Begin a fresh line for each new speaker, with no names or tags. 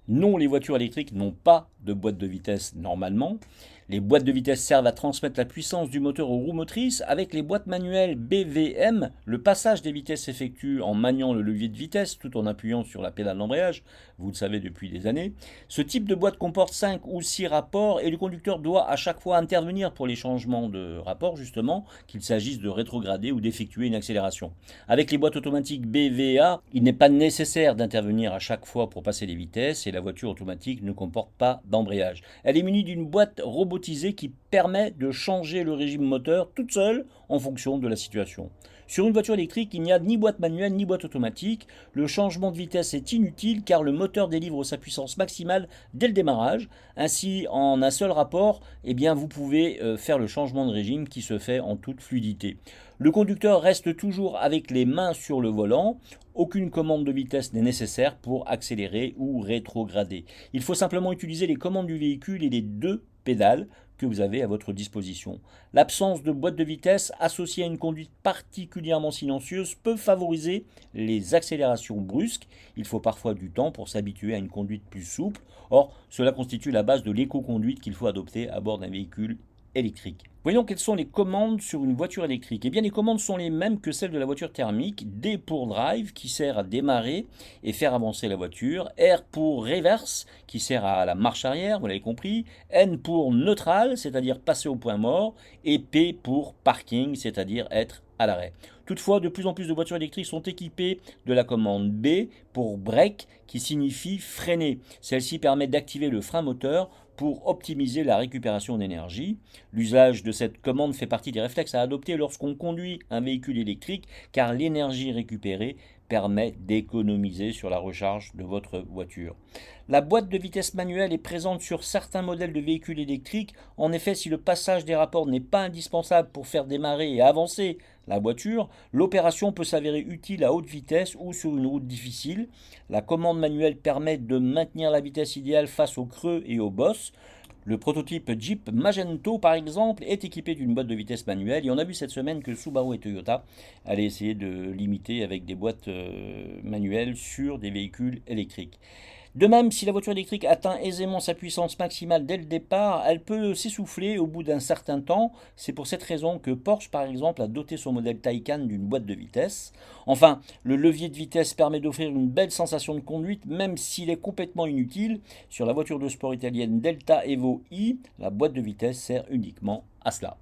Non, les voitures électriques n'ont pas de boîte de vitesse normalement. Les boîtes de vitesse servent à transmettre la puissance du moteur aux roues motrices. Avec les boîtes manuelles BVM, le passage des vitesses s'effectue en maniant le levier de vitesse tout en appuyant sur la pédale d'embrayage, vous le savez depuis des années. Ce type de boîte comporte 5 ou 6 rapports et le conducteur doit à chaque fois intervenir pour les changements de rapport justement, qu'il s'agisse de rétrograder ou d'effectuer une accélération. Avec les boîtes automatiques BVA, il n'est pas nécessaire d'intervenir à chaque fois pour passer les vitesses et la voiture automatique ne comporte pas d'embrayage. Elle est munie d'une boîte robotisée qui permet de changer le régime moteur toute seule en fonction de la situation. Sur une voiture électrique, il n'y a ni boîte manuelle ni boîte automatique. Le changement de vitesse est inutile car le moteur délivre sa puissance maximale dès le démarrage. Ainsi, en un seul rapport, vous pouvez faire le changement de régime qui se fait en toute fluidité. Le conducteur reste toujours avec les mains sur le volant. Aucune commande de vitesse n'est nécessaire pour accélérer ou rétrograder. Il faut simplement utiliser les commandes du véhicule et les deux pédales que vous avez à votre disposition. L'absence de boîte de vitesse associée à une conduite particulièrement silencieuse peut favoriser les accélérations brusques. Il faut parfois du temps pour s'habituer à une conduite plus souple. Or, cela constitue la base de l'éco-conduite qu'il faut adopter à bord d'un véhicule électrique. Voyons quelles sont les commandes sur une voiture électrique. Les commandes sont les mêmes que celles de la voiture thermique. D pour drive, qui sert à démarrer et faire avancer la voiture. R pour reverse, qui sert à la marche arrière, vous l'avez compris. N pour neutral, c'est-à-dire passer au point mort. Et P pour parking, c'est-à-dire être à l'arrêt. Toutefois, de plus en plus de voitures électriques sont équipées de la commande B pour break, qui signifie freiner. Celle-ci permet d'activer le frein moteur pour optimiser la récupération d'énergie. L'usage de cette commande fait partie des réflexes à adopter lorsqu'on conduit un véhicule électrique, car l'énergie récupérée permet d'économiser sur la recharge de votre voiture. La boîte de vitesse manuelle est présente sur certains modèles de véhicules électriques. En effet, si le passage des rapports n'est pas indispensable pour faire démarrer et avancer la voiture, l'opération peut s'avérer utile à haute vitesse ou sur une route difficile. La commande manuelle permet de maintenir la vitesse idéale face aux creux et aux bosses. Le prototype Jeep Magento, par exemple, est équipé d'une boîte de vitesse manuelle et on a vu cette semaine que Subaru et Toyota allaient essayer de l'imiter avec des boîtes manuelles sur des véhicules électriques. De même, si la voiture électrique atteint aisément sa puissance maximale dès le départ, elle peut s'essouffler au bout d'un certain temps. C'est pour cette raison que Porsche, par exemple, a doté son modèle Taycan d'une boîte de vitesse. Enfin, le levier de vitesse permet d'offrir une belle sensation de conduite, même s'il est complètement inutile. Sur la voiture de sport italienne Delta Evo I, la boîte de vitesse sert uniquement à cela.